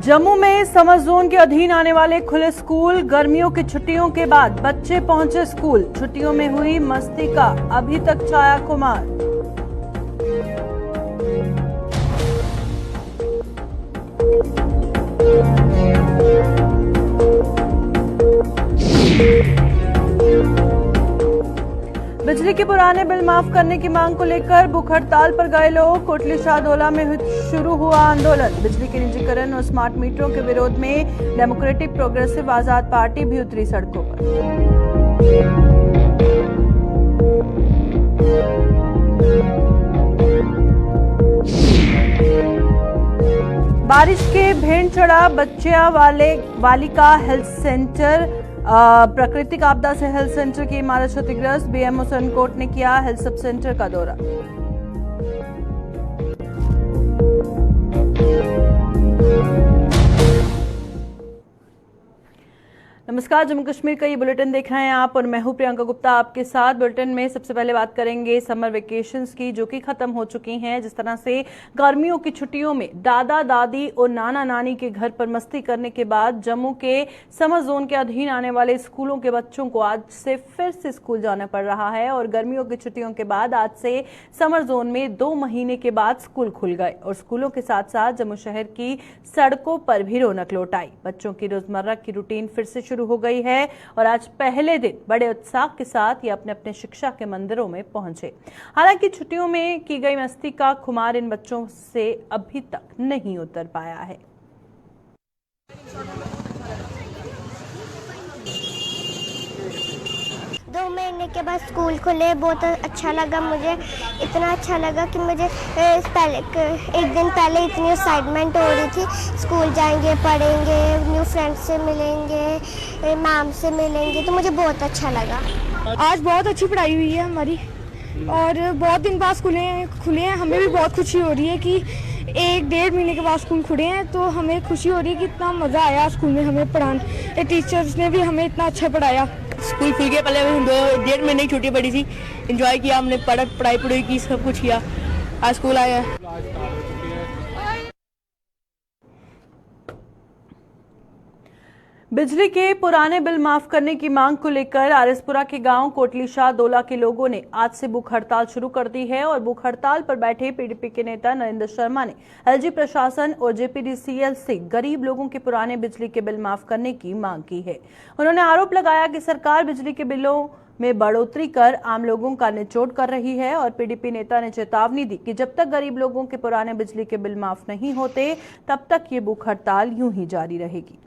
जम्मू में summer zone के अधीन आने वाले खुले स्कूल। गर्मियों की छुट्टियों के बाद बच्चे पहुंचे स्कूल। छुट्टियों में हुई मस्ती का अभी तक छाया खुमार। बिजली के पुराने बिल माफ करने की मांग को लेकर भूख हड़ताल पर गए लोग। कोटली शाहदोला में शुरू हुआ आंदोलन। बिजली के निजीकरण और स्मार्ट मीटरों के विरोध में डेमोक्रेटिक प्रोग्रेसिव आजाद पार्टी भी उतरी सड़कों पर। बारिश के भेंट चढ़ा बच्चियां बालिका हेल्थ सेंटर। प्राकृतिक आपदा से हेल्थ सेंटर की इमारत क्षतिग्रस्त। बीएमओ सनकोट ने किया हेल्थ सब सेंटर का दौरा। नमस्कार, जम्मू कश्मीर का ये बुलेटिन देख रहे हैं आप और मैं हूं प्रियंका गुप्ता आपके साथ। बुलेटिन में सबसे पहले बात करेंगे समर वेकेशंस की, जो कि खत्म हो चुकी हैं। जिस तरह से गर्मियों की छुट्टियों में दादा दादी और नाना नानी के घर पर मस्ती करने के बाद जम्मू के समर जोन के अधीन आने वाले स्कूलों के बच्चों को आज से फिर से स्कूल जाना पड़ रहा है। और गर्मियों की छुट्टियों के बाद आज से समर जोन में 2 महीने के बाद स्कूल खुल गए और स्कूलों के साथ साथ जम्मू शहर की सड़कों पर भी रौनक लौट आई। बच्चों की रोजमर्रा की रूटीन फिर से शुरू हो गई है और आज पहले दिन बड़े उत्साह के साथ ये अपने अपने शिक्षा के मंदिरों में पहुंचे। हालांकि छुट्टियों में की गई मस्ती का खुमार इन बच्चों से अभी तक नहीं उतर पाया है। दो महीने के बाद स्कूल खुले, बहुत अच्छा लगा मुझे। इतना अच्छा लगा कि मुझे एक दिन पहले इतनी एक्साइटमेंट हो रही थी। स्कूल जाएंगे, पढ़ेंगे, न्यू फ्रेंड्स से मिलेंगे, मैम से मिलेंगे, तो मुझे बहुत अच्छा लगा। आज बहुत अच्छी पढ़ाई हुई है हमारी और बहुत दिन बाद खुले हैं। हमें भी बहुत खुशी हो रही है कि 1-1.5 महीने के बाद स्कूल खुले हैं, तो हमें खुशी हो रही है कि इतना मज़ा आया स्कूल में हमें पढ़ाने। टीचर्स ने भी हमें इतना अच्छा पढ़ाया। स्कूल खुल के पहले 1.5 महीने की छुट्टी पड़ी थी, एंजॉय किया हमने, पढ़ाई की, सब कुछ किया। आज स्कूल आया है। बिजली के पुराने बिल माफ करने की मांग को लेकर आरएसपुरा के गांव कोटली शाहदोला के लोगों ने आज से भूख हड़ताल शुरू कर दी है। और भूख हड़ताल पर बैठे पीडीपी के नेता नरेंद्र शर्मा ने एलजी प्रशासन और जेपीडीसीएल से गरीब लोगों के पुराने बिजली के बिल माफ करने की मांग की है। उन्होंने आरोप लगाया कि सरकार बिजली के बिलों में बढ़ोतरी कर आम लोगों का निचोड़ कर रही है। और पीडीपी नेता ने चेतावनी दी कि जब तक गरीब लोगों के पुराने बिजली के बिल माफ नहीं होते तब तक ये भूख हड़ताल यूं ही जारी रहेगी।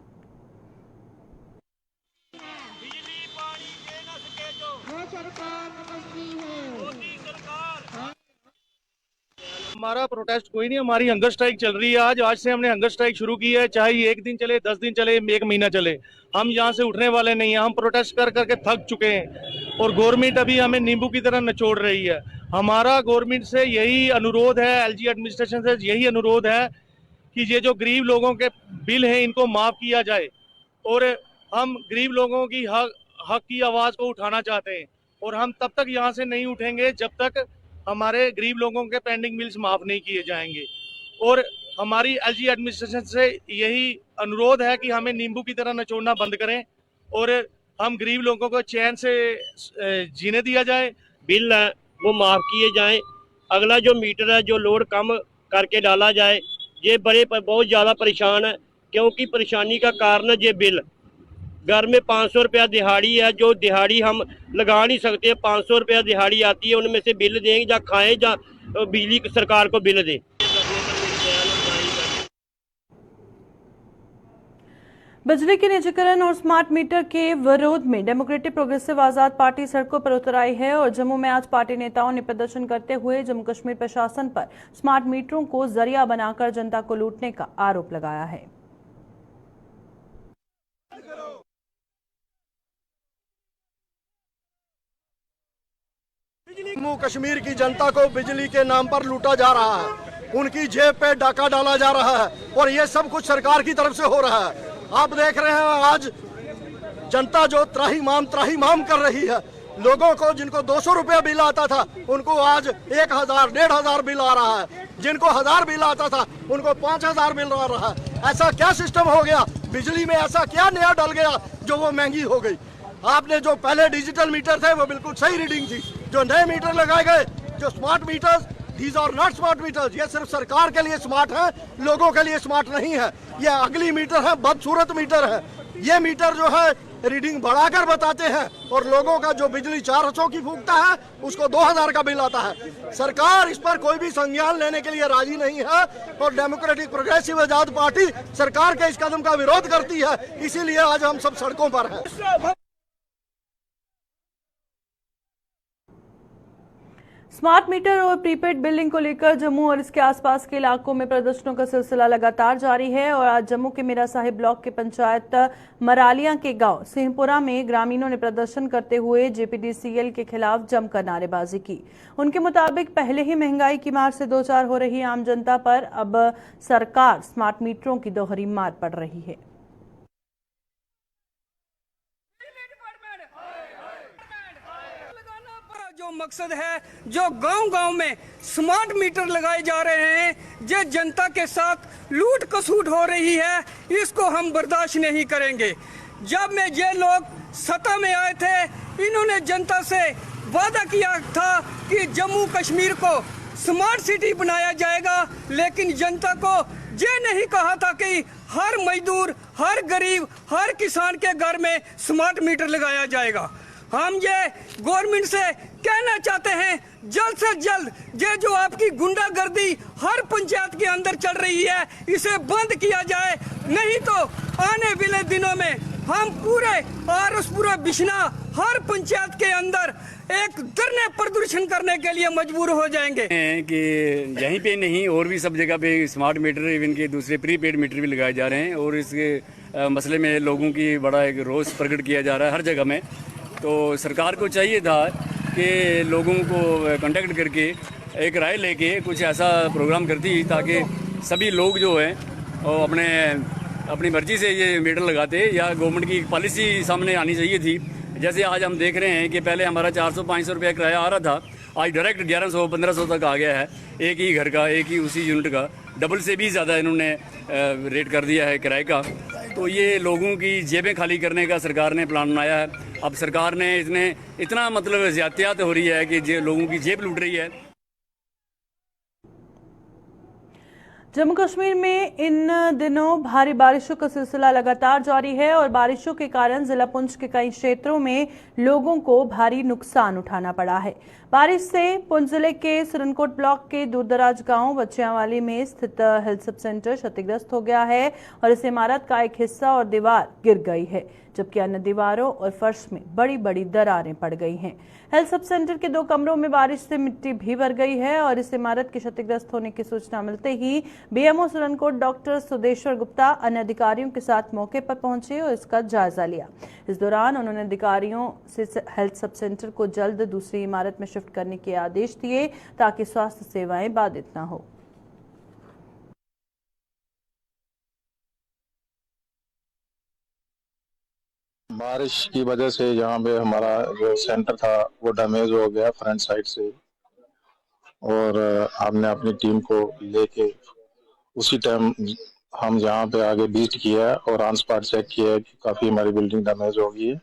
हमारा प्रोटेस्ट कोई नहीं, हमारी हंगर स्ट्राइक चल रही है। आज से हमने हंगर स्ट्राइक शुरू की है। चाहे 1 दिन चले, 10 दिन चले, 1 महीना चले, हम यहाँ से उठने वाले नहीं हैं। हम प्रोटेस्ट कर करके थक चुके हैं और गवर्नमेंट अभी हमें नींबू की तरह निचोड़ रही है। हमारा गवर्नमेंट से यही अनुरोध है, एलजी एडमिनिस्ट्रेशन से यही अनुरोध है कि ये जो गरीब लोगों के बिल हैं इनको माफ किया जाए। और हम गरीब लोगों की हक की आवाज को उठाना चाहते हैं और हम तब तक यहाँ से नहीं उठेंगे जब तक हमारे गरीब लोगों के पेंडिंग बिल्स माफ नहीं किए जाएंगे। और हमारी एलजी एडमिनिस्ट्रेशन से यही अनुरोध है कि हमें नींबू की तरह निचोड़ना बंद करें और हम गरीब लोगों को चैन से जीने दिया जाए। बिल है वो माफ किए जाएं। अगला जो मीटर है जो लोड कम करके डाला जाए। ये बहुत ज़्यादा परेशान है, क्योंकि परेशानी का कारण ये बिल। घर में 500 रुपया दिहाड़ी है, जो दिहाड़ी हम लगा नहीं सकते। 500 रुपया दिहाड़ी आती है, उनमें से बिल दें या खाएं या बिजली सरकार को बिल दें। बिजली के निजीकरण और स्मार्ट मीटर के विरोध में डेमोक्रेटिक प्रोग्रेसिव आजाद पार्टी सड़कों पर उतर आई है। और जम्मू में आज पार्टी नेताओं ने प्रदर्शन करते हुए जम्मू कश्मीर प्रशासन पर स्मार्ट मीटरों को जरिया बनाकर जनता को लूटने का आरोप लगाया है। जम्मू कश्मीर की जनता को बिजली के नाम पर लूटा जा रहा है, उनकी जेब पे डाका डाला जा रहा है और ये सब कुछ सरकार की तरफ से हो रहा है। आप देख रहे हैं आज जनता जो त्राहिमाम कर रही है। लोगों को जिनको 200 रुपया बिल आता था उनको आज 1000, 1500 बिल आ रहा है। जिनको 1000 बिल आता था उनको 5000 बिल आ रहा है। ऐसा क्या सिस्टम हो गया, बिजली में ऐसा क्या नया डल गया जो वो महंगी हो गई। आपने जो पहले डिजिटल मीटर थे वो बिल्कुल सही रीडिंग थी, जो नए मीटर लगाए गए, जो smart meters, these are not smart meters, ये सिर्फ सरकार के लिए स्मार्ट है, लोगों के लिए स्मार्ट नहीं है। ये अगली मीटर है, बदसूरत मीटर है। ये मीटर जो है रीडिंग बढ़ाकर बताते हैं और लोगों का जो बिजली 400 की फूकता है उसको 2000 का बिल आता है। सरकार इस पर कोई भी संज्ञान लेने के लिए राजी नहीं है और डेमोक्रेटिक प्रोग्रेसिव आजाद पार्टी सरकार के इस कदम का विरोध करती है, इसीलिए आज हम सब सड़कों पर हैं। स्मार्ट मीटर और प्रीपेड बिलिंग को लेकर जम्मू और इसके आसपास के इलाकों में प्रदर्शनों का सिलसिला लगातार जारी है और आज जम्मू के मीरा साहिब ब्लॉक के पंचायत मरालिया के गांव सिंहपुरा में ग्रामीणों ने प्रदर्शन करते हुए जेपीडीसीएल के खिलाफ जमकर नारेबाजी की। उनके मुताबिक पहले ही महंगाई की मार से दो चार हो रही आम जनता पर अब सरकार स्मार्ट मीटरों की दोहरी मार पड़ रही है। जो मकसद है, जो गांव-गांव में स्मार्ट मीटर लगाए जा रहे हैं, जो जनता के साथ लूट खसूट हो रही है, इसको हम बर्दाश्त नहीं करेंगे। जब में ये लोग सत्ता में आए थे, इन्होंने जनता से वादा किया था कि जम्मू कश्मीर को स्मार्ट सिटी बनाया जाएगा, लेकिन जनता को ये नहीं कहा था कि हर मजदूर, हर गरीब, हर किसान के घर में स्मार्ट मीटर लगाया जाएगा। हम ये गवर्नमेंट से कहना चाहते हैं, जल्द से जल्द ये जो आपकी गुंडागर्दी हर पंचायत के अंदर चल रही है, इसे बंद किया जाए, नहीं तो आने वाले दिनों में हम पूरे आरसपुरा बिश्ना हर पंचायत के अंदर एक धरने प्रदर्शन करने के लिए मजबूर हो जाएंगे। कि यहीं पे नहीं और भी सब जगह पे स्मार्ट मीटर, इवन के दूसरे प्रीपेड मीटर भी लगाए जा रहे हैं और इसके मसले में लोगों की बड़ा एक रोष प्रकट किया जा रहा है हर जगह में। तो सरकार को चाहिए था कि लोगों को कांटेक्ट करके एक राय लेके कुछ ऐसा प्रोग्राम करती ताकि सभी लोग जो है वो अपनी मर्जी से ये मीटर लगाते, या गवर्नमेंट की पॉलिसी सामने आनी चाहिए थी। जैसे आज हम देख रहे हैं कि पहले हमारा 400-500 रुपया किराया आ रहा था, आज डायरेक्ट 1100-1500 तक आ गया है एक ही घर का, एक ही उसी यूनिट का, डबल से भी ज़्यादा इन्होंने रेट कर दिया है किराए का। तो ये लोगों की जेबें खाली करने का सरकार ने प्लान बनाया है। अब सरकार ने इतना मतलब ज़्यादतियात हो रही है कि लोगों की जेब लूट रही है। जम्मू कश्मीर में इन दिनों भारी बारिशों का सिलसिला लगातार जारी है और बारिशों के कारण जिला पुंछ के कई क्षेत्रों में लोगों को भारी नुकसान उठाना पड़ा है। बारिश से पुंछ जिले के सुरनकोट ब्लॉक के दूरदराज गांव बच्चियांवाली में स्थित हेल्थ सब सेंटर क्षतिग्रस्त हो गया है और इस इमारत का एक हिस्सा और दीवार गिर गई है, जबकि अन्य दीवारों और फर्श में बड़ी बड़ी दरारें पड़ गई हैं। हेल्थ सब सेंटर के 2 कमरों में बारिश से मिट्टी भी भर गई है और इस इमारत के क्षतिग्रस्त होने की सूचना मिलते ही बीएमओ सुरनकोट डॉक्टर सुदेश्वर गुप्ता अन्य अधिकारियों के साथ मौके पर पहुंचे और इसका जायजा लिया। इस दौरान उन्होंने अधिकारियों से हेल्थ सब सेंटर को जल्द दूसरी इमारत में शिफ्ट करने के आदेश दिए ताकि स्वास्थ्य सेवाएं बाधित न हो। बारिश की वजह से यहाँ पे हमारा जो सेंटर था वो डैमेज हो गया फ्रंट साइड से, और हमने अपनी टीम को लेके उसी टाइम हम यहाँ पे आगे विजिट किया और ऑन स्पॉट चेक किया कि काफ़ी हमारी बिल्डिंग डैमेज हो गई है,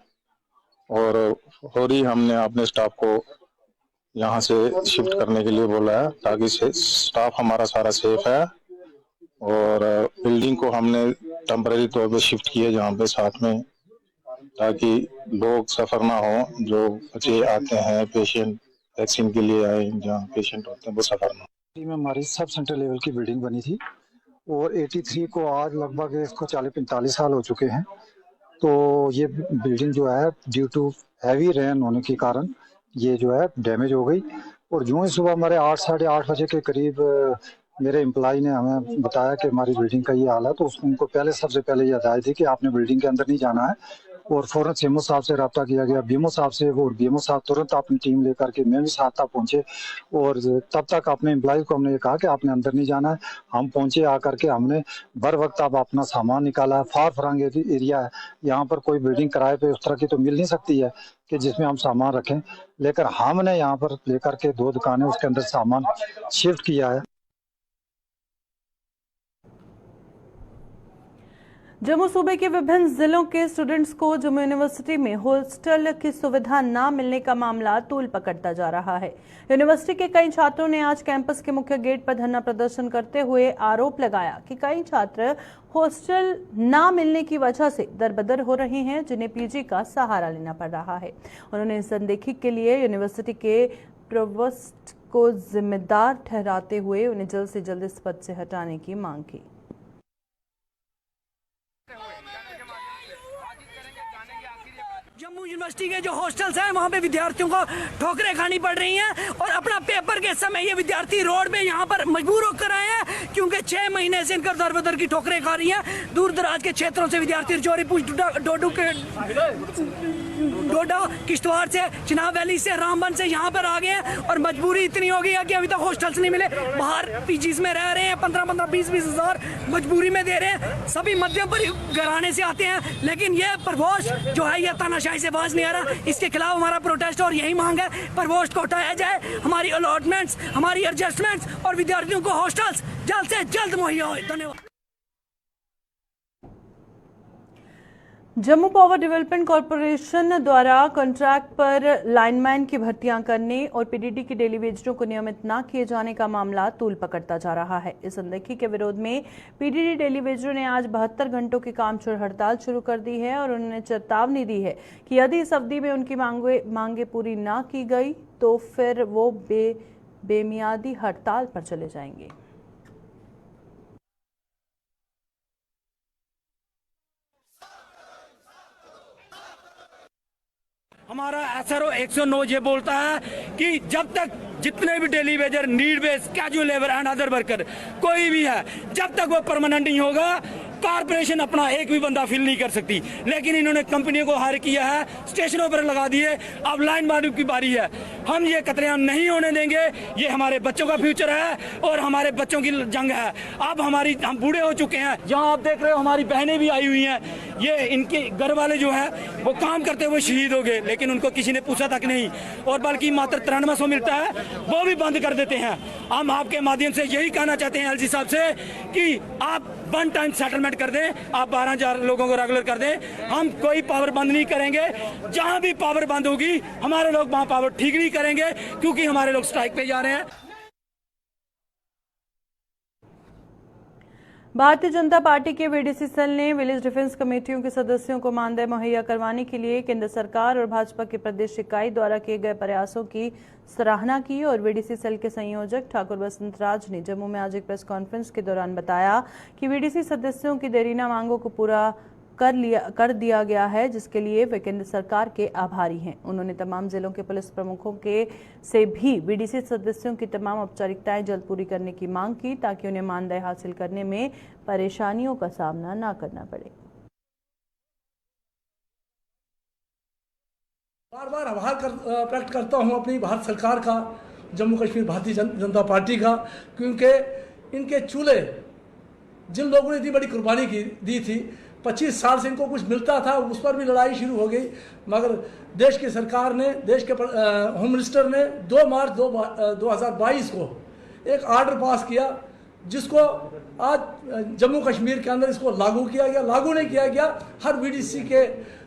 और फौरी हमने अपने स्टाफ को यहाँ से शिफ्ट करने के लिए बोला है ताकि स्टाफ हमारा सारा सेफ है, और बिल्डिंग को हमने टेम्परेरी तौर पे शिफ्ट किया जहाँ पे साथ में, ताकि लोग सफ़र ना हो, जो बच्चे आते हैं पेशेंट वैक्सीन के लिए आए, जहाँ पेशेंट होते हैं वो सफ़र ना हो। में हमारी सब सेंटर लेवल की बिल्डिंग बनी थी और 83 को आज लगभग इसको 40-45 साल हो चुके हैं। तो ये बिल्डिंग जो है ड्यू टू हैवी रेन होने के कारण ये जो है डैमेज हो गई, और जो ही सुबह हमारे 8 साढ़े 8 बजे के करीब मेरे एम्प्लॉय ने हमें बताया कि हमारी बिल्डिंग का ये हाल है, तो उनको सबसे पहले ये हदायत थी कि आपने बिल्डिंग के अंदर नहीं जाना है, और फौरन सीएमओ साहब से रब्ता किया गया, बीएमओ साहब से, और बीएमओ साहब तुरंत अपनी टीम लेकर के मैं भी साथ तक पहुंचे, और तब तक अपने एम्प्लॉय को हमने ये कहा कि आपने अंदर नहीं जाना है। हम पहुंचे, आकर के हमने बर वक्त अब अपना सामान निकाला। फार फ्रंग एरिया है, यहाँ पर कोई बिल्डिंग किराए पे उस तरह की तो मिल नहीं सकती है कि जिसमें हम सामान रखें, लेकर हमने यहाँ पर लेकर के 2 दुकानें उसके अंदर सामान शिफ्ट किया है। जम्मू सूबे के विभिन्न जिलों के स्टूडेंट्स को जम्मू यूनिवर्सिटी में हॉस्टल की सुविधा न मिलने का मामला तूल पकड़ता जा रहा है। यूनिवर्सिटी के कई छात्रों ने आज कैंपस के मुख्य गेट पर धरना प्रदर्शन करते हुए आरोप लगाया कि कई छात्र हॉस्टल न मिलने की वजह से दरबदर हो रहे हैं, जिन्हें पीजी का सहारा लेना पड़ रहा है। उन्होंने इस अनदेखी के लिए यूनिवर्सिटी के प्रोवोस्ट को जिम्मेदार ठहराते हुए उन्हें जल्द से जल्द इस पद से हटाने की मांग की। जम्मू यूनिवर्सिटी के जो हॉस्टल्स हैं वहाँ पे विद्यार्थियों को ठोकरें खानी पड़ रही हैं और अपना पेपर के समय ये विद्यार्थी रोड पे यहाँ पर मजबूर होकर आए हैं, क्योंकि 6 महीने से इनकर दर बदर की ठोकरें खा रही हैं। दूर दराज के क्षेत्रों से विद्यार्थी डोडा किश्तवाड़ से, चिनाब वैली से, रामबन से यहाँ पर आ गए हैं और मजबूरी इतनी हो गई है कि अभी तक हॉस्टल्स नहीं मिले। बाहर पीजीज में रह रहे हैं, 15-15, 20-20 हज़ार मजबूरी में दे रहे हैं। सभी मध्यम घराने से आते हैं, लेकिन ये प्रवोस्ट जो है ये तानाशाही से बाज नहीं आ रहा। इसके खिलाफ हमारा प्रोटेस्ट और यही मांग है, प्रवोस्ट को हटाया जाए, हमारी अलॉटमेंट्स, हमारी एडजस्टमेंट्स और विद्यार्थियों को हॉस्टल्स जल्द से जल्द मुहैया हो। धन्यवाद। जम्मू पावर डेवलपमेंट कॉरपोरेशन द्वारा कॉन्ट्रैक्ट पर लाइनमैन की भर्तियां करने और पीडीडी के डेली वेजरों को नियमित न किए जाने का मामला तूल पकड़ता जा रहा है। इस अनदेखी के विरोध में पीडीडी डेली वेजरों ने आज 72 घंटों की काम छोड़ हड़ताल शुरू कर दी है और उन्होंने चेतावनी दी है कि यदि इस अवधि में उनकी मांगे पूरी न की गई तो फिर वो बेमियादी हड़ताल पर चले जाएंगे। हमारा SRO 109 ये बोलता है कि जब तक जितने भी daily Vaser, need base, casual labour and other worker कोई भी है, जब तक वो परमानेंट नहीं होगा कारपोरेशन अपना एक भी बंदा फिल नहीं कर सकती। लेकिन इन्होंने कंपनियों को हायर किया है, स्टेशनों पर लगा दिए, अब लाइन मारू की बारी है। हम ये कतलेआम नहीं होने देंगे, ये हमारे बच्चों का फ्यूचर है और हमारे बच्चों की जंग है। अब हम बूढ़े हो चुके हैं, जहाँ आप देख रहे हो हमारी बहनें भी आई हुई हैं, ये इनके घर वाले जो है वो काम करते हुए शहीद हो गए, लेकिन उनको किसी ने पूछा तक नहीं, और बल्कि मात्र 9300 मिलता है वो भी बंद कर देते हैं। हम आपके माध्यम से यही कहना चाहते हैं LG साहब से कि आप 1 टाइम सेटलमेंट कर दें, आप 12,000 लोगों को रेगुलर कर दें। हम कोई पावर बंद नहीं करेंगे, जहां भी पावर बंद होगी हमारे लोग वहां पावर ठीक नहीं करेंगे, क्योंकि हमारे लोग स्ट्राइक पे जा रहे हैं। भारतीय जनता पार्टी के वीडीसी सेल ने विलेज डिफेंस कमेटियों के सदस्यों को मानदेय मुहैया करवाने के लिए केंद्र सरकार और भाजपा की प्रदेश इकाई द्वारा किए गए प्रयासों की सराहना की और वीडीसी सेल के संयोजक ठाकुर बसंत राज ने जम्मू में आज एक प्रेस कॉन्फ्रेंस के दौरान बताया कि वीडीसी सदस्यों की देरीना मांगों को पूरा कर दिया गया है, जिसके लिए वे केंद्र सरकार के आभारी हैं। उन्होंने तमाम जिलों के पुलिस प्रमुखों से भी वीडीसी सदस्यों की तमाम औपचारिकताएं जल्द पूरी करने की मांग की, ताकि उन्हें मानदेय हासिल करने में परेशानियों का सामना न करना पड़े। बार बार आभार प्रकट करता हूं अपनी भारत सरकार का, जम्मू कश्मीर भारतीय जनता पार्टी का, क्योंकि इनके चूल्हे जिन लोगों ने इतनी बड़ी कुर्बानी दी थी, 25 साल से इनको कुछ मिलता था, उस पर भी लड़ाई शुरू हो गई, मगर देश की सरकार ने, देश के होम मिनिस्टर ने 2 मार्च 2022 को एक आर्डर पास किया, जिसको आज जम्मू कश्मीर के अंदर इसको लागू किया गया। लागू नहीं किया गया, हर वीडीसी के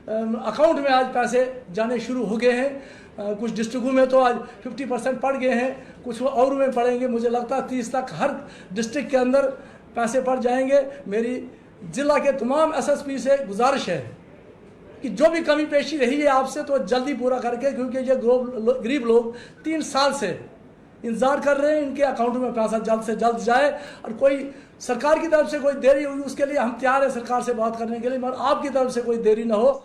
अकाउंट में आज पैसे जाने शुरू हो गए हैं। कुछ डिस्ट्रिक्टों में तो आज 50% पड़ गए हैं, कुछ और में पड़ेंगे। मुझे लगता है 30 तक हर डिस्ट्रिक्ट के अंदर पैसे पड़ जाएंगे। मेरी जिला के तमाम SSP से गुजारिश है कि जो भी कमी पेशी रही है आपसे, तो जल्दी पूरा करके, क्योंकि ये गरीब लोग 3 साल से इंतजार कर रहे हैं, इनके अकाउंट में पैसा जल्द से जल्द जाए। और कोई सरकार की तरफ से कोई देरी हुई, उसके लिए हम तैयार हैं सरकार से बात करने के लिए, मगर आपकी तरफ से कोई देरी ना हो।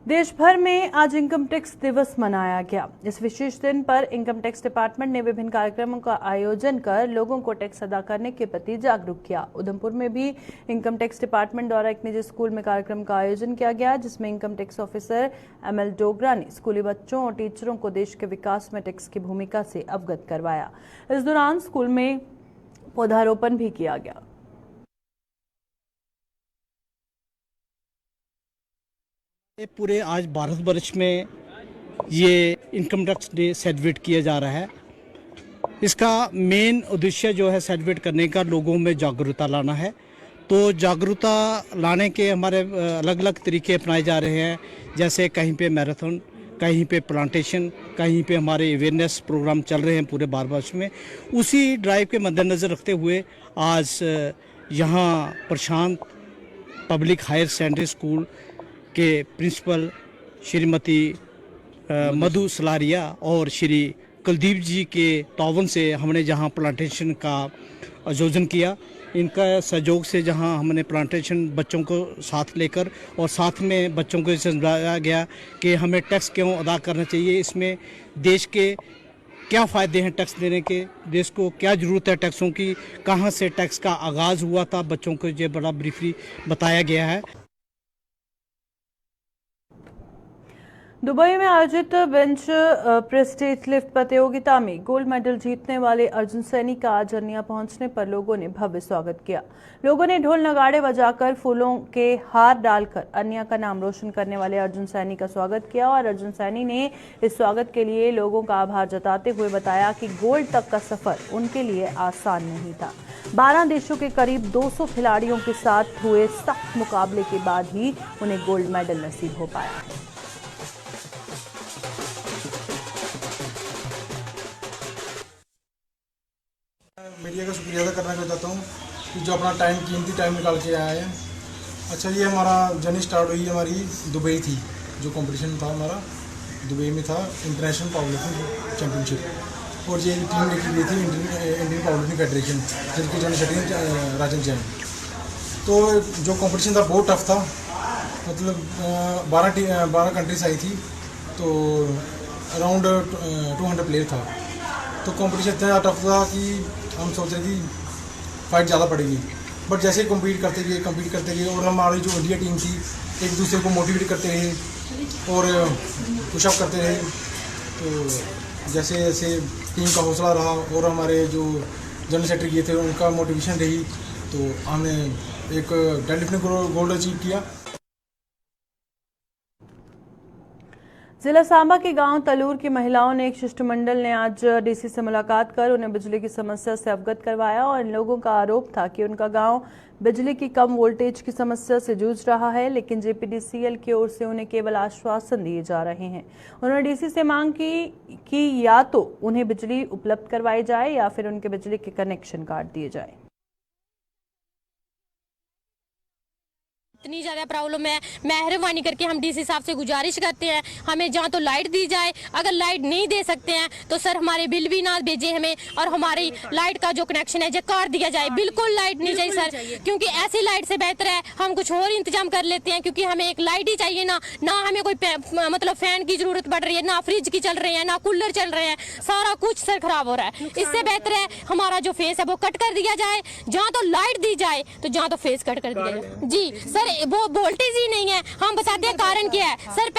देश भर में आज इनकम टैक्स दिवस मनाया गया। इस विशेष दिन पर इनकम टैक्स डिपार्टमेंट ने विभिन्न कार्यक्रमों का आयोजन कर लोगों को टैक्स अदा करने के प्रति जागरूक किया। उधमपुर में भी इनकम टैक्स डिपार्टमेंट द्वारा एक निजी स्कूल में कार्यक्रम का आयोजन किया गया, जिसमें income tax officer ML Dogra ने स्कूली बच्चों और टीचरों को देश के विकास में टैक्स की भूमिका से अवगत करवाया। इस दौरान स्कूल में पौधारोपण भी किया गया। पूरे आज भारतवर्ष में ये इनकम टैक्स डे सेलिब्रेट किया जा रहा है। इसका मेन उद्देश्य जो है सेलिब्रेट करने का लोगों में जागरूकता लाना है। तो जागरूकता लाने के हमारे अलग अलग तरीके अपनाए जा रहे हैं, जैसे कहीं पे मैराथन, कहीं पे प्लांटेशन, कहीं पे हमारे अवेयरनेस प्रोग्राम चल रहे हैं पूरे भारतवर्ष में। उसी ड्राइव के मद्देनज़र रखते हुए आज यहाँ प्रशांत पब्लिक हायर सेकेंडरी स्कूल के प्रिंसिपल श्रीमती मधु सलारिया और श्री कुलदीप जी के तावन से हमने जहाँ प्लांटेशन का आयोजन किया। इनका सहयोग से जहां हमने प्लांटेशन बच्चों को साथ लेकर और साथ में बच्चों को समझाया गया कि हमें टैक्स क्यों अदा करना चाहिए, इसमें देश के क्या फ़ायदे हैं टैक्स देने के, देश को क्या ज़रूरत है टैक्सों की, कहां से टैक्स का आगाज़ हुआ था, बच्चों को ये बड़ा ब्रीफली बताया गया है। दुबई में आयोजित बेंच प्रेस्टीज लिफ्ट प्रतियोगिता में गोल्ड मेडल जीतने वाले अर्जुन सैनी का आज अर्निया पहुंचने पर लोगों ने भव्य स्वागत किया। लोगों ने ढोल नगाड़े बजाकर फूलों के हार डालकर अर्निया का नाम रोशन करने वाले अर्जुन सैनी का स्वागत किया और अर्जुन सैनी ने इस स्वागत के लिए लोगों का आभार जताते हुए बताया कि गोल्ड तक का सफर उनके लिए आसान नहीं था। 12 देशों के करीब 200 खिलाड़ियों के साथ हुए सख्त मुकाबले के बाद ही उन्हें गोल्ड मेडल नसीब हो पाया। मीडिया का शुक्रिया अदा करना चाहता हूँ कि जो अपना कीमती टाइम निकाल के आया है। अच्छा, ये हमारा जर्नी स्टार्ट हुई हमारी दुबई थी, जो कंपटीशन था हमारा दुबई में था, इंटरनेशनल पावरलिफ्टिंग चैम्पियनशिप, और ये टीम लेके गई थी इंडियन पावरलिफ्टिंग फेडरेशन, जिनकी जनरल सेक्रेटरी राजन जैन। तो जो कंपटीशन था बहुत टफ था, मतलब 12 कंट्रीज आई थी, तो अराउंड 200 प्लेयर था। तो कंपटीशन इतना टफ था कि हम सोच रहे थे फाइट ज़्यादा पड़ेगी, बट जैसे कंपीट करते गए और हमारी जो इंडिया टीम थी एक दूसरे को मोटिवेट करते रहे और पुशअप करते रहे। तो जैसे जैसे टीम का हौसला रहा और हमारे जो जनरल सेक्रेटरी ये थे उनका मोटिवेशन रही, तो हमने एक डेडलिफ्टिंग गोल्ड अचीव किया। जिला सांबा के गांव तलूर की महिलाओं ने एक शिष्टमंडल ने आज डीसी से मुलाकात कर उन्हें बिजली की समस्या से अवगत करवाया और इन लोगों का आरोप था कि उनका गांव बिजली की कम वोल्टेज की समस्या से जूझ रहा है, लेकिन जेपीडीसीएल की ओर से उन्हें केवल आश्वासन दिए जा रहे हैं। उन्होंने डीसी से मांग की कि या तो उन्हें बिजली उपलब्ध करवाई जाए या फिर उनके बिजली के कनेक्शन काट दिए जाए। इतनी ज़्यादा प्रॉब्लम है, मेहरबानी करके हम डीसी साहब से गुजारिश करते हैं हमें जहाँ तो लाइट दी जाए, अगर लाइट नहीं दे सकते हैं तो सर हमारे बिल भी ना भेजे हमें, और हमारी लाइट का जो कनेक्शन है जो काट दिया जाए। बिल्कुल लाइट नहीं चाहिए सर, क्योंकि ऐसी लाइट से बेहतर है हम कुछ और इंतजाम कर लेते हैं, क्योंकि हमें एक लाइट ही चाहिए ना हमें कोई मतलब फैन की जरूरत पड़ रही है, ना फ्रिज की चल रही है, ना कूलर चल रहे हैं, सारा कुछ सर खराब हो रहा है। इससे बेहतर है हमारा जो फेस है वो कट कर दिया जाए, जहाँ तो लाइट दी जाए तो जहाँ तो फेस कट कर दिया जाए। जी सर, वो वोल्टेज ही नहीं है। हम बताते हैं कारण क्या है सर।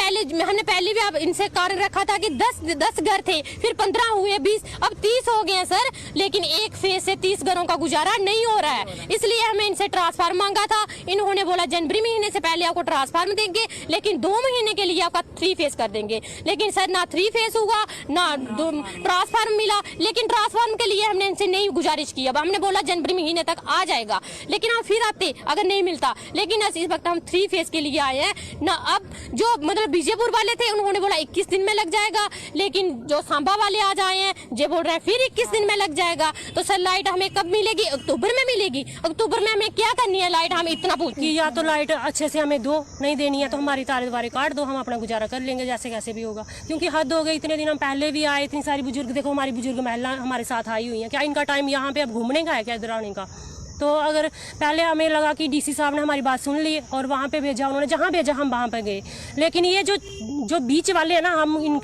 हमने पहले भी आप इनसे कारण रखा था कि 10 घर थे, फिर 15 हुए, 20, अब 30 हो गए हैं सर, लेकिन एक फेज से 30 घरों का गुजारा नहीं हो रहा है। इसलिए हमें इनसे ट्रांसफार्मर मांगा था, इन्होंने बोला जनवरी महीने से पहले आपको ट्रांसफार्मर देंगे, लेकिन 2 महीने के लिए आपका 3 फेज कर देंगे। लेकिन सर ना 3 फेज हुआ ना ट्रांसफार्मर मिला, लेकिन ट्रांसफार्मर के लिए हमने इनसे नहीं गुजारिश की। अब हमने बोला जनवरी महीने तक आ जाएगा, लेकिन हम फिर आते अगर नहीं मिलता, लेकिन इस वक्त हम 3 फेज के लिए आए हैं ना। अब जो मतलब बीजेपुर वाले थे उन्होंने बोला 21 दिन में लग जाएगा, लेकिन जो सांबा वाले आज आए हैं जे बोल रहे हैं फिर 21 दिन में लग जाएगा। तो सर लाइट हमें कब मिलेगी? अक्टूबर में मिलेगी। अक्टूबर में हमें क्या करनी है लाइट? हम इतना पूछ कि या तो लाइट अच्छे से हमें दो, नहीं देनी है तो हमारी तारे द्वारे काट दो, हम अपना गुजारा कर लेंगे जैसे कैसे भी होगा, क्योंकि हद हो गई। इतने दिन हम पहले भी आए, इतनी सारी बुजुर्ग देखो हमारी बुजुर्ग महिला हमारे साथ आई हुई है, क्या इनका टाइम यहाँ पे अब घूमने का है क्या, इधर आने का? तो अगर पहले हमें लगा कि डीसी साहब ने हमारी बात सुन ली और वहाँ पे भेजा, उन्होंने जहाँ भेजा हम वहाँ पे गए, लेकिन ये जो बीच वाले हैं ना,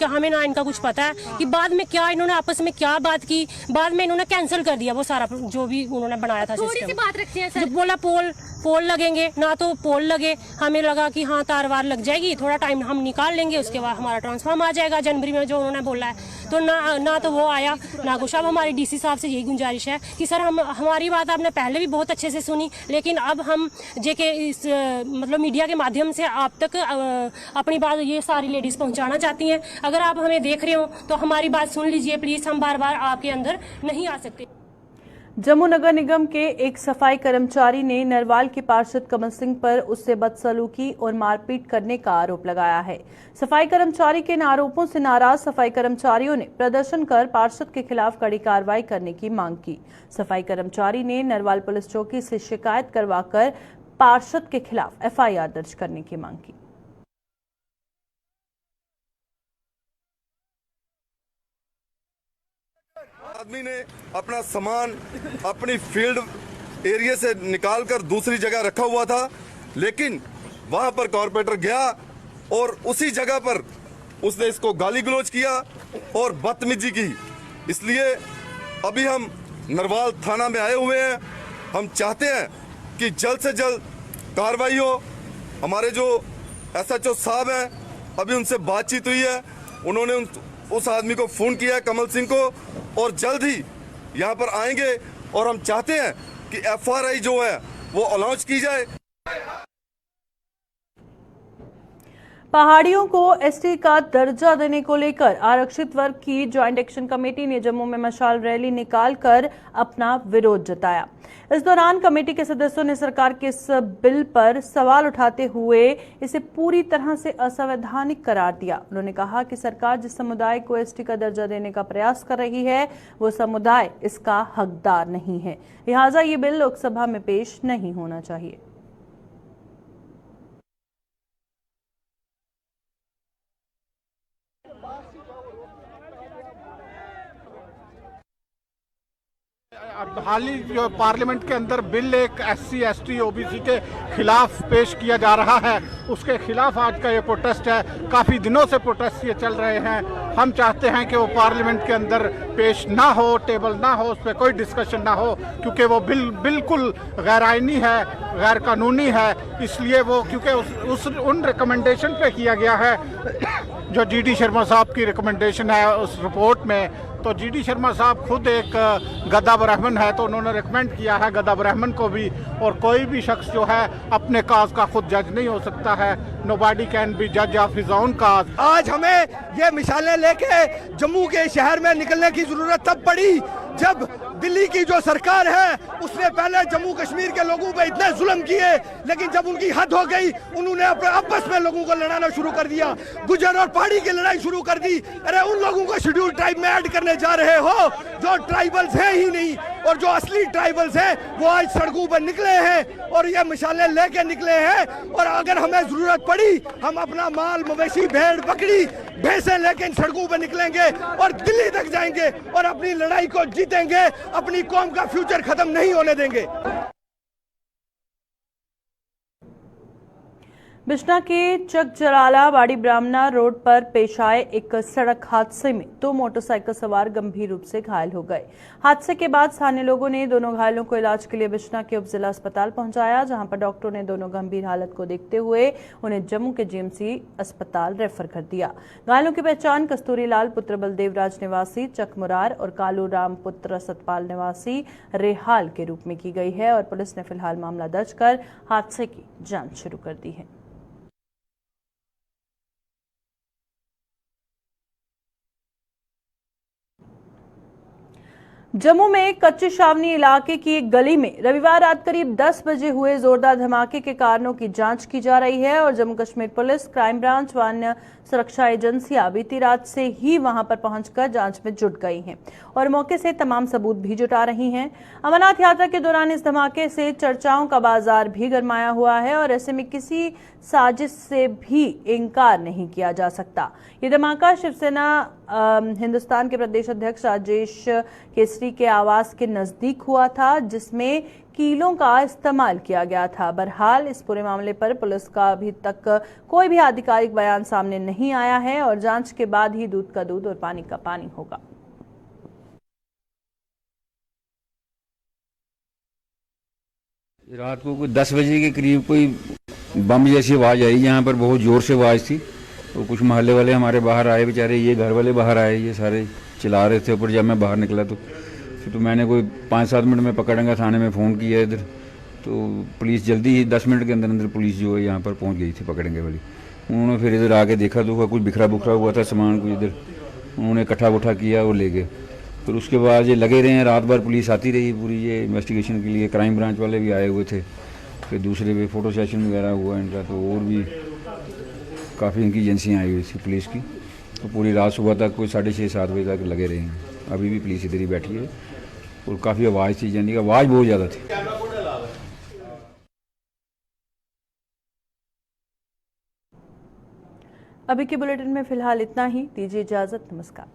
हमें ना इनका कुछ पता है कि बाद में क्या इन्होंने आपस में क्या बात की, बाद में इन्होंने कैंसिल कर दिया वो सारा जो भी उन्होंने बनाया था सिस्टम। थोड़ी सी बात रखते हैं सर, जब बोला पोल लगेंगे, ना तो पोल लगे, हमें लगा कि हाँ तार वार लग जाएगी, थोड़ा टाइम हम निकाल लेंगे, उसके बाद हमारा ट्रांसफार्म आ जाएगा जनवरी में जो उन्होंने बोला है। तो ना तो वो आया ना कुछ। अब हमारी डीसी साहब से यही गुंजारिश है कि सर हमारी बात आपने पहले भी बहुत अच्छे से सुनी, लेकिन अब हम जेके इस मतलब मीडिया के माध्यम से आप तक अपनी बात ये सारी लेडीज़ पहुंचाना चाहती हैं। अगर आप हमें देख रहे हो तो हमारी बात सुन लीजिए प्लीज़, हम बार बार आपके अंदर नहीं आ सकते। जम्मू नगर निगम के एक सफाई कर्मचारी ने नरवाल के पार्षद कमल सिंह पर उससे बदसलूकी और मारपीट करने का आरोप लगाया है। सफाई कर्मचारी के इन आरोपों से नाराज सफाई कर्मचारियों ने प्रदर्शन कर पार्षद के खिलाफ कड़ी कार्रवाई करने की मांग की। सफाई कर्मचारी ने नरवाल पुलिस चौकी से शिकायत करवाकर पार्षद के खिलाफ एफआईआर दर्ज करने की मांग की। आदमी ने अपना सामान अपनी फील्ड एरिया से निकालकर दूसरी जगह रखा हुआ था, लेकिन वहां पर कॉर्पोरेटर गया और उसी जगह पर उसने इसको गाली गलौज किया और बदतमीजी की। इसलिए अभी हम नरवाल थाना में आए हुए हैं। हम चाहते हैं कि जल्द से जल्द कार्रवाई हो। हमारे जो SHO साहब हैं, अभी उनसे बातचीत हुई है, उन्होंने उस आदमी को फोन किया है कमल सिंह को, और जल्द ही यहाँ पर आएंगे और हम चाहते हैं कि FRI जो है वो अनाउंस की जाए। पहाड़ियों को ST का दर्जा देने को लेकर आरक्षित वर्ग की ज्वाइंट एक्शन कमेटी ने जम्मू में मशाल रैली निकालकर अपना विरोध जताया। इस दौरान कमेटी के सदस्यों ने सरकार के इस बिल पर सवाल उठाते हुए इसे पूरी तरह से असंवैधानिक करार दिया। उन्होंने कहा कि सरकार जिस समुदाय को ST का दर्जा देने का प्रयास कर रही है वो समुदाय इसका हकदार नहीं है, लिहाजा ये बिल लोकसभा में पेश नहीं होना चाहिए। हाल ही जो पार्लियामेंट के अंदर बिल एक SC ST OBC के खिलाफ पेश किया जा रहा है, उसके खिलाफ आज का ये प्रोटेस्ट है। काफ़ी दिनों से प्रोटेस्ट ये चल रहे हैं। हम चाहते हैं कि वो पार्लियामेंट के अंदर पेश ना हो, टेबल ना हो, उस पर कोई डिस्कशन ना हो, क्योंकि वो बिल बिल्कुल गैर आइनी है, गैर कानूनी है। इसलिए वो क्योंकि उन रिकमेंडेशन पे किया गया है जो GD शर्मा साहब की रिकमेंडेशन है उस रिपोर्ट में। तो GD शर्मा साहब खुद एक गद्दा ब्राह्मण है, तो उन्होंने रिकमेंड किया है गद्दा ब्राह्मण को भी, और कोई भी शख्स जो है अपने काज का खुद जज नहीं हो सकता है। नोबॉडी कैन बी जज ऑफ हिज ओन काज। आज हमें ये मिसालें लेके जम्मू के शहर में निकलने की जरूरत तब पड़ी जब दिल्ली की जो सरकार है उसने पहले जम्मू कश्मीर के लोगों पे इतने जुल्म किए, लेकिन जब उनकी हद हो गई उन्होंने अपने आपस में लोगों को लड़ाना शुरू कर दिया। गुजर और पहाड़ी की लड़ाई शुरू कर दी। अरे उन लोगों को शेड्यूल ट्राइब में ऐड करने जा रहे हो जो ट्राइबल्स हैं ही नहीं, और जो असली ट्राइबल्स हैं वो आज सड़कों पर निकले हैं और ये मिसालें लेके निकले हैं। और अगर हमें जरूरत पड़ी हम अपना माल मवेशी भेड़ बकरी भैंसे लेके सड़कों पर निकलेंगे और दिल्ली तक जाएंगे और अपनी लड़ाई को जीतेंगे, अपनी कौम का फ्यूचर खत्म नहीं होने देंगे। बिश्ना के चक जलाला बाड़ी ब्राह्मणा रोड पर पेश आए एक सड़क हादसे में 2 मोटरसाइकिल सवार गंभीर रूप से घायल हो गए। हादसे के बाद स्थानीय लोगों ने दोनों घायलों को इलाज के लिए बिश्ना के उपजिला अस्पताल पहुंचाया, जहां पर डॉक्टरों ने दोनों गंभीर हालत को देखते हुए उन्हें जम्मू के GMC अस्पताल रेफर कर दिया। घायलों की पहचान कस्तूरी लाल पुत्र बलदेव राज निवासी चकमुरार और कालू राम पुत्र सतपाल निवासी रेहाल के रूप में की गई है और पुलिस ने फिलहाल मामला दर्ज कर हादसे की जांच शुरू कर दी है। जम्मू में कच्ची छावनी इलाके की एक गली में रविवार रात करीब 10 बजे हुए जोरदार धमाके के कारणों की जांच की जा रही है और Jammu Kashmir police, crime branch व अन्य सुरक्षा एजेंसियां बीती रात से ही वहां पर पहुंचकर जांच में जुट गई हैं और मौके से तमाम सबूत भी जुटा रही हैं। अमरनाथ यात्रा के दौरान इस धमाके से चर्चाओं का बाजार भी गरमाया हुआ है और ऐसे में किसी साजिश से भी इनकार नहीं किया जा सकता। ये धमाका शिवसेना हिंदुस्तान के प्रदेश अध्यक्ष राजेश केसरी के आवास के नजदीक हुआ था, जिसमें कीलों का इस्तेमाल किया गया था। बहरहाल इस पूरे मामले पर पुलिस का अभी तक कोई भी आधिकारिक बयान सामने नहीं आया है और जांच के बाद ही दूध का दूध और पानी का पानी होगा। रात को 10 बजे के करीब कोई बम जैसी आवाज़ आई, यहाँ पर बहुत ज़ोर से आवाज़ थी तो कुछ मोहल्ले वाले हमारे बाहर आए बेचारे, ये घर वाले बाहर आए, ये सारे चिल्ला रहे थे ऊपर। जब मैं बाहर निकला तो मैंने कोई 5-7 मिनट में पकड़ेंगे थाने में फ़ोन किया इधर, तो पुलिस जल्दी ही 10 मिनट के अंदर अंदर पुलिस जो है यहाँ पर पहुँच गई थी पकड़ेंगे वाली। उन्होंने फिर इधर आके देखा तो कुछ बिखरा बुखरा हुआ था सामान, कुछ इधर उन्होंने इकट्ठा उठा किया और ले गए। फिर उसके बाद ये लगे रहे हैं, रात भर पुलिस आती रही पूरी ये इन्वेस्टिगेशन के लिए। क्राइम ब्रांच वाले भी आए हुए थे, फिर दूसरे पे फ़ोटो सेशन वगैरह हुआ इनका, तो और भी काफ़ी इनकी एजेंसियाँ आई हुई थी पुलिस की। तो पूरी रात सुबह तक कोई 6:30-7 बजे तक लगे रहे हैं। अभी भी पुलिस इधर ही बैठी है और काफ़ी आवाज़ थी, यानी कि आवाज़ बहुत ज़्यादा थी। अभी के बुलेटिन में फिलहाल इतना ही, दीजिए इजाजत, नमस्कार।